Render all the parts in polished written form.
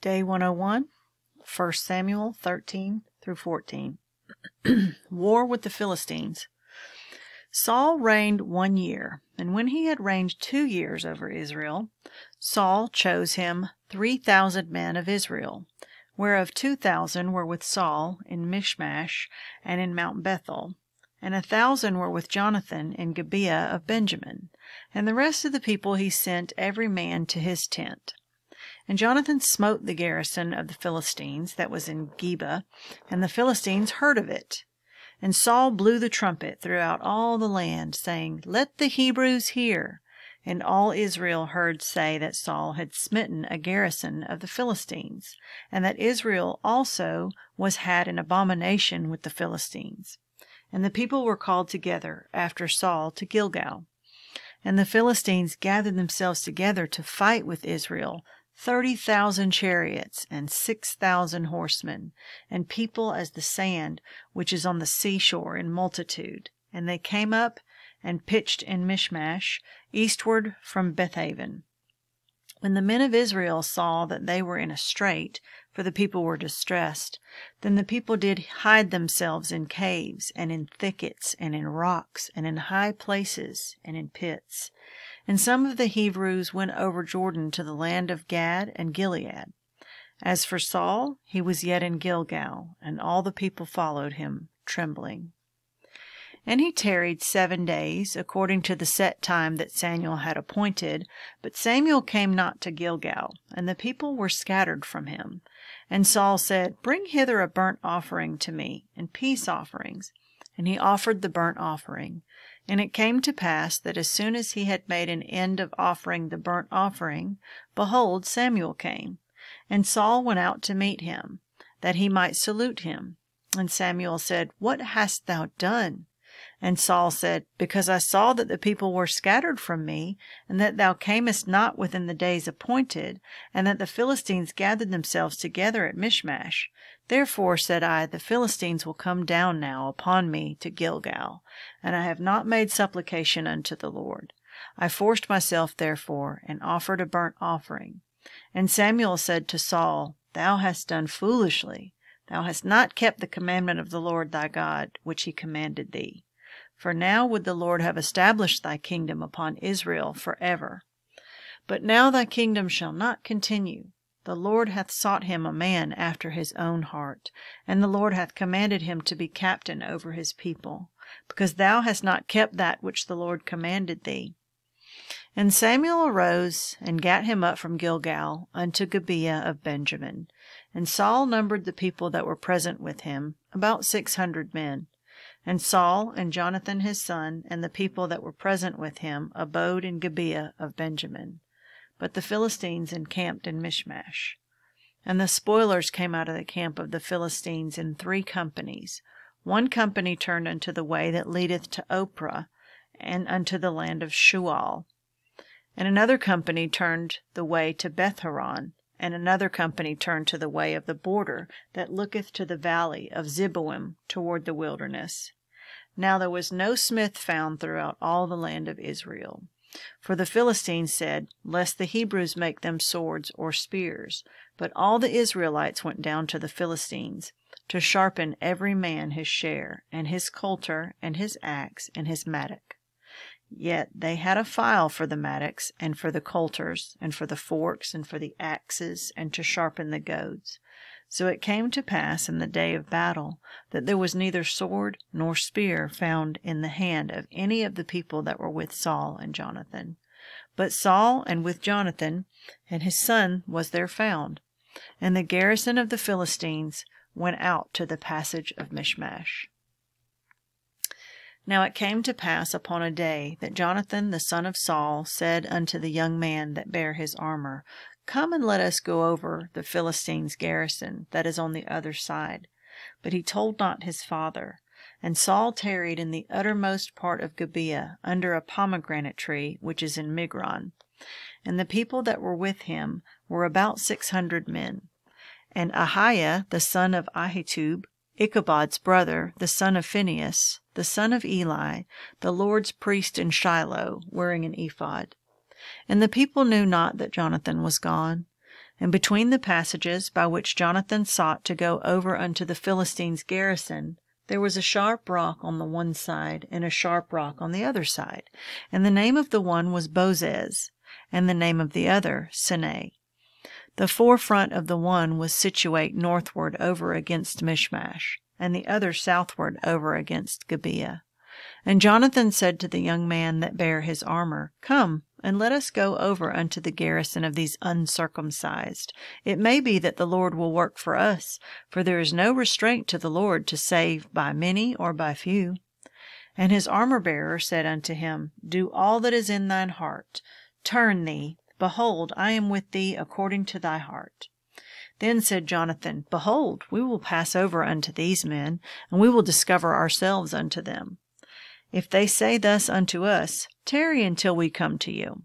Day 101, 1 Samuel 13 through 14. War with the Philistines. Saul reigned 1 year, and when he had reigned 2 years over Israel, Saul chose him 3,000 men of Israel, whereof 2,000 were with Saul in Michmash and in Mount Bethel, and 1,000 were with Jonathan in Gibeah of Benjamin, and the rest of the people he sent every man to his tent. And Jonathan smote the garrison of the Philistines that was in Geba, and the Philistines heard of it. And Saul blew the trumpet throughout all the land, saying, Let the Hebrews hear. And all Israel heard say that Saul had smitten a garrison of the Philistines, and that Israel also was had an abomination with the Philistines. And the people were called together after Saul to Gilgal. And the Philistines gathered themselves together to fight with Israel, 30,000 chariots and 6,000 horsemen, and people as the sand which is on the seashore in multitude. And they came up and pitched in Michmash, eastward from Bethaven. When the men of Israel saw that they were in a strait, for the people were distressed, then the people did hide themselves in caves, and in thickets, and in rocks, and in high places, and in pits. And some of the Hebrews went over Jordan to the land of Gad and Gilead. As for Saul, he was yet in Gilgal, and all the people followed him, trembling. And he tarried 7 days, according to the set time that Samuel had appointed. But Samuel came not to Gilgal, and the people were scattered from him. And Saul said, Bring hither a burnt offering to me, and peace offerings. And he offered the burnt offering. And it came to pass that as soon as he had made an end of offering the burnt offering, behold, Samuel came. And Saul went out to meet him, that he might salute him. And Samuel said, What hast thou done? And Saul said, Because I saw that the people were scattered from me, and that thou camest not within the days appointed, and that the Philistines gathered themselves together at Michmash. Therefore, said I, the Philistines will come down now upon me to Gilgal, and I have not made supplication unto the Lord. I forced myself, therefore, and offered a burnt offering. And Samuel said to Saul, Thou hast done foolishly. Thou hast not kept the commandment of the Lord thy God, which he commanded thee. For now would the Lord have established thy kingdom upon Israel forever. But now thy kingdom shall not continue. The Lord hath sought him a man after his own heart, and the Lord hath commanded him to be captain over his people, because thou hast not kept that which the Lord commanded thee. And Samuel arose and gat him up from Gilgal unto Gibeah of Benjamin. And Saul numbered the people that were present with him, about 600 men. And Saul and Jonathan his son and the people that were present with him abode in Gibeah of Benjamin. But the Philistines encamped in Michmash. And the spoilers came out of the camp of the Philistines in 3 companies. 1 company turned unto the way that leadeth to Ophrah, and unto the land of Shual. And another company turned the way to Bethhoron, and another company turned to the way of the border that looketh to the valley of Zeboim toward the wilderness. Now there was no smith found throughout all the land of Israel. For the Philistines said, Lest the Hebrews make them swords or spears. But all the Israelites went down to the Philistines, to sharpen every man his share, and his coulter, and his axe, and his mattock. Yet they had a file for the mattocks, and for the coulters, and for the forks, and for the axes, and to sharpen the goads. So it came to pass in the day of battle that there was neither sword nor spear found in the hand of any of the people that were with Saul and Jonathan. But Saul and with Jonathan and his son was there found. And the garrison of the Philistines went out to the passage of Michmash. Now it came to pass upon a day that Jonathan the son of Saul said unto the young man that bare his armor, Come and let us go over the Philistines' garrison that is on the other side. But he told not his father. And Saul tarried in the uttermost part of Gibeah, under a pomegranate tree which is in Migron. And the people that were with him were about 600 men. And Ahiah the son of Ahitub, Ichabod's brother, the son of Phinehas, the son of Eli, the Lord's priest in Shiloh, wearing an ephod. And the people knew not that Jonathan was gone. And between the passages by which Jonathan sought to go over unto the Philistines' garrison, there was a sharp rock on the one side, and a sharp rock on the other side. And the name of the one was Bozez, and the name of the other Seneh. The forefront of the one was situate northward over against Michmash, and the other southward over against Gibeah. And Jonathan said to the young man that bare his armor, Come, and let us go over unto the garrison of these uncircumcised. It may be that the Lord will work for us, for there is no restraint to the Lord to save by many or by few. And his armor-bearer said unto him, Do all that is in thine heart. Turn thee. Behold, I am with thee according to thy heart. Then said Jonathan, Behold, we will pass over unto these men, and we will discover ourselves unto them. If they say thus unto us, Tarry until we come to you.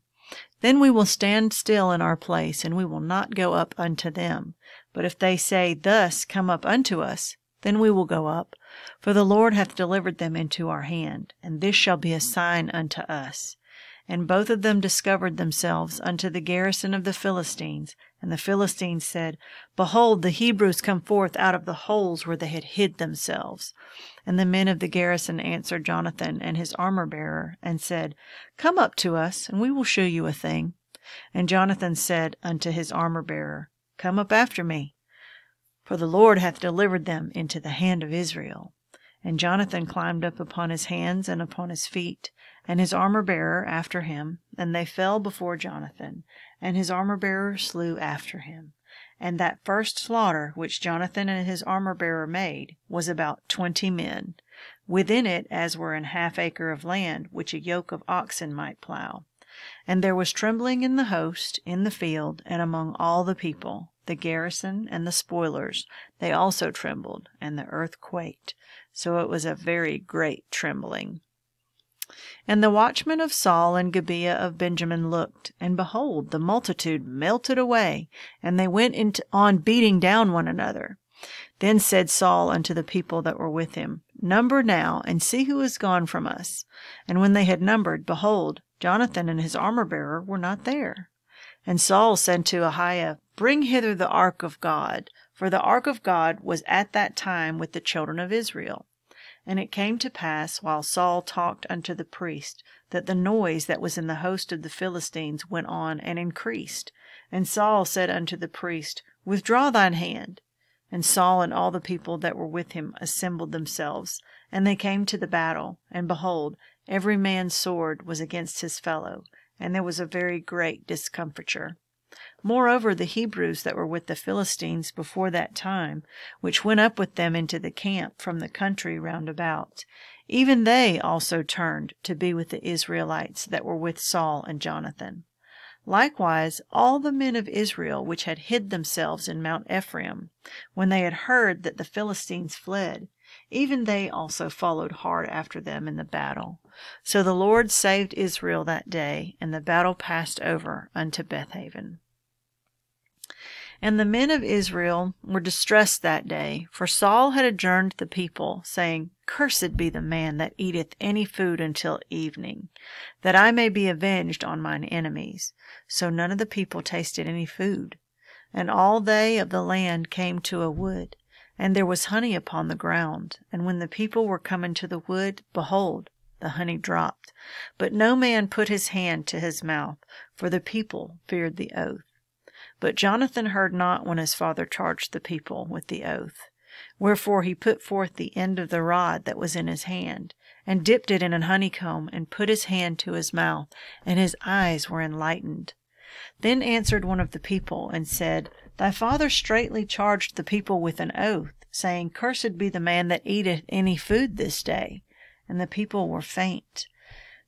Then we will stand still in our place, and we will not go up unto them. But if they say, Thus, come up unto us, then we will go up. For the Lord hath delivered them into our hand, and this shall be a sign unto us. And both of them discovered themselves unto the garrison of the Philistines. And the Philistines said, Behold, the Hebrews come forth out of the holes where they had hid themselves. And the men of the garrison answered Jonathan and his armor-bearer, and said, Come up to us, and we will shew you a thing. And Jonathan said unto his armor-bearer, Come up after me, for the Lord hath delivered them into the hand of Israel. And Jonathan climbed up upon his hands and upon his feet, and his armor-bearer after him, and they fell before Jonathan, and his armor-bearer slew after him. And that first slaughter which Jonathan and his armor-bearer made was about 20 men, within it as were an half acre of land which a yoke of oxen might plow. And there was trembling in the host, in the field, and among all the people, the garrison and the spoilers, they also trembled, and the earth quaked. So it was a very great trembling. And the watchmen of Saul and Gibeah of Benjamin looked, and behold, the multitude melted away, and they went on beating down one another. Then said Saul unto the people that were with him, Number now, and see who is gone from us. And when they had numbered, behold, Jonathan and his armor-bearer were not there. And Saul said to Ahiah, Bring hither the ark of God, for the ark of God was at that time with the children of Israel. And it came to pass, while Saul talked unto the priest, that the noise that was in the host of the Philistines went on and increased. And Saul said unto the priest, Withdraw thine hand. And Saul and all the people that were with him assembled themselves, and they came to the battle. And behold, every man's sword was against his fellow, and there was a very great discomfiture. Moreover, the Hebrews that were with the Philistines before that time, which went up with them into the camp from the country round about, even they also turned to be with the Israelites that were with Saul and Jonathan. Likewise, all the men of Israel which had hid themselves in Mount Ephraim, when they had heard that the Philistines fled, even they also followed hard after them in the battle. So the Lord saved Israel that day, and the battle passed over unto Bethaven. And the men of Israel were distressed that day, for Saul had adjourned the people, saying, Cursed be the man that eateth any food until evening, that I may be avenged on mine enemies. So none of the people tasted any food. And all they of the land came to a wood, and there was honey upon the ground. And when the people were come into the wood, behold, the honey dropped. But no man put his hand to his mouth, for the people feared the oath. But Jonathan heard not when his father charged the people with the oath. Wherefore he put forth the end of the rod that was in his hand, and dipped it in an honeycomb, and put his hand to his mouth, and his eyes were enlightened. Then answered one of the people, and said, Thy father straitly charged the people with an oath, saying, Cursed be the man that eateth any food this day. And the people were faint.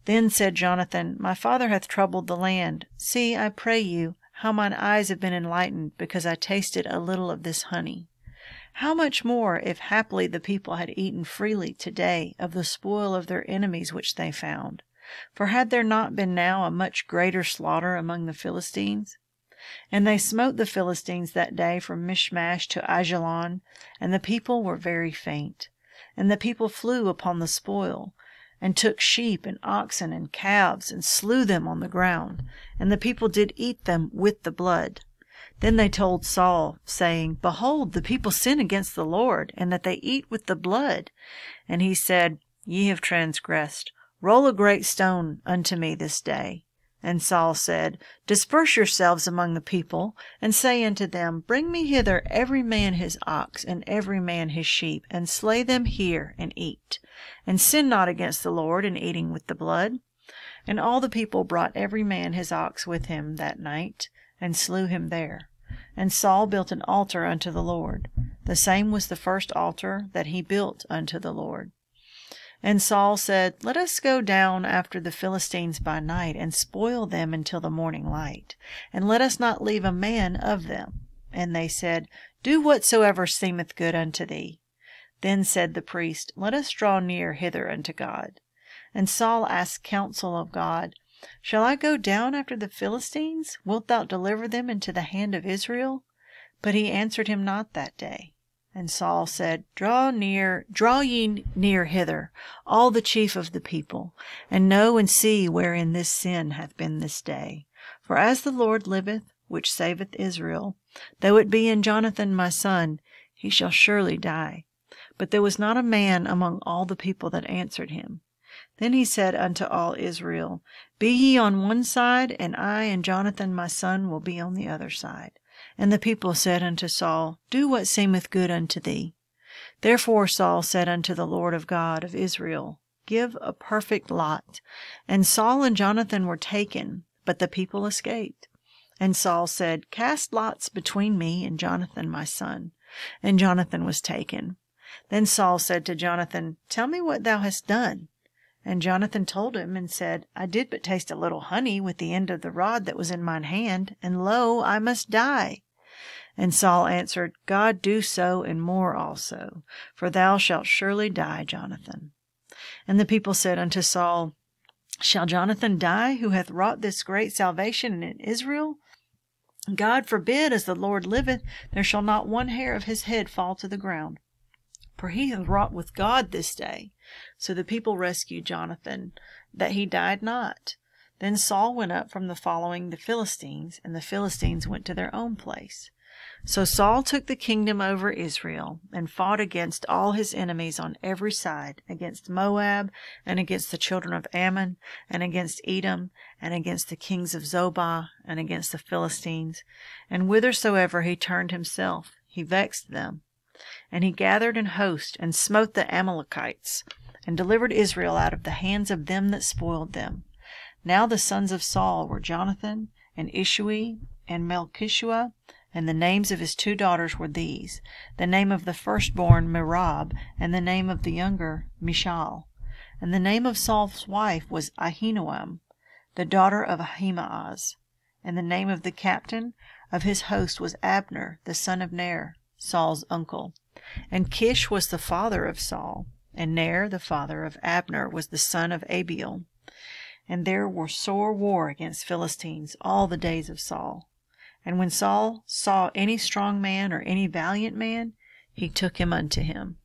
Then said Jonathan, My father hath troubled the land. See, I pray you, how mine eyes have been enlightened, because I tasted a little of this honey. How much more, if haply the people had eaten freely today of the spoil of their enemies which they found? For had there not been now a much greater slaughter among the Philistines? And they smote the Philistines that day from Michmash to Aijalon, and the people were very faint. And the people flew upon the spoil, and took sheep and oxen and calves, and slew them on the ground. And the people did eat them with the blood. Then they told Saul, saying, Behold, the people sin against the Lord, and that they eat with the blood. And he said, Ye have transgressed. Roll a great stone unto me this day. And Saul said, Disperse yourselves among the people, and say unto them, Bring me hither every man his ox, and every man his sheep, and slay them here, and eat. And sin not against the Lord in eating with the blood. And all the people brought every man his ox with him that night, and slew him there. And Saul built an altar unto the Lord. The same was the first altar that he built unto the Lord. And Saul said, Let us go down after the Philistines by night, and spoil them until the morning light, and let us not leave a man of them. And they said, Do whatsoever seemeth good unto thee. Then said the priest, Let us draw near hither unto God. And Saul asked counsel of God, Shall I go down after the Philistines? Wilt thou deliver them into the hand of Israel? But he answered him not that day. And Saul said, Draw ye near hither, all the chief of the people, and know and see wherein this sin hath been this day. For as the Lord liveth, which saveth Israel, though it be in Jonathan my son, he shall surely die. But there was not a man among all the people that answered him. Then he said unto all Israel, Be ye on one side, and I and Jonathan my son will be on the other side. And the people said unto Saul, Do what seemeth good unto thee. Therefore Saul said unto the Lord of God of Israel, Give a perfect lot. And Saul and Jonathan were taken, but the people escaped. And Saul said, Cast lots between me and Jonathan my son. And Jonathan was taken. Then Saul said to Jonathan, Tell me what thou hast done. And Jonathan told him, and said, I did but taste a little honey with the end of the rod that was in mine hand, and lo, I must die. And Saul answered, God do so, and more also, for thou shalt surely die, Jonathan. And the people said unto Saul, Shall Jonathan die, who hath wrought this great salvation in Israel? God forbid, as the Lord liveth, there shall not one hair of his head fall to the ground. For he hath wrought with God this day. So the people rescued Jonathan, that he died not. Then Saul went up from the following the Philistines, and the Philistines went to their own place. So Saul took the kingdom over Israel, and fought against all his enemies on every side, against Moab, and against the children of Ammon, and against Edom, and against the kings of Zobah, and against the Philistines. And whithersoever he turned himself, he vexed them. And he gathered an host, and smote the Amalekites, and delivered Israel out of the hands of them that spoiled them. Now the sons of Saul were Jonathan, and Ishui, and Melchishua, and the names of his 2 daughters were these, the name of the firstborn Merab, and the name of the younger Michal. And the name of Saul's wife was Ahinoam, the daughter of Ahimaaz. And the name of the captain of his host was Abner, the son of Ner, Saul's uncle. And Kish was the father of Saul, and Ner, the father of Abner, was the son of Abiel. And there were sore war against Philistines all the days of Saul. And when Saul saw any strong man or any valiant man, he took him unto him.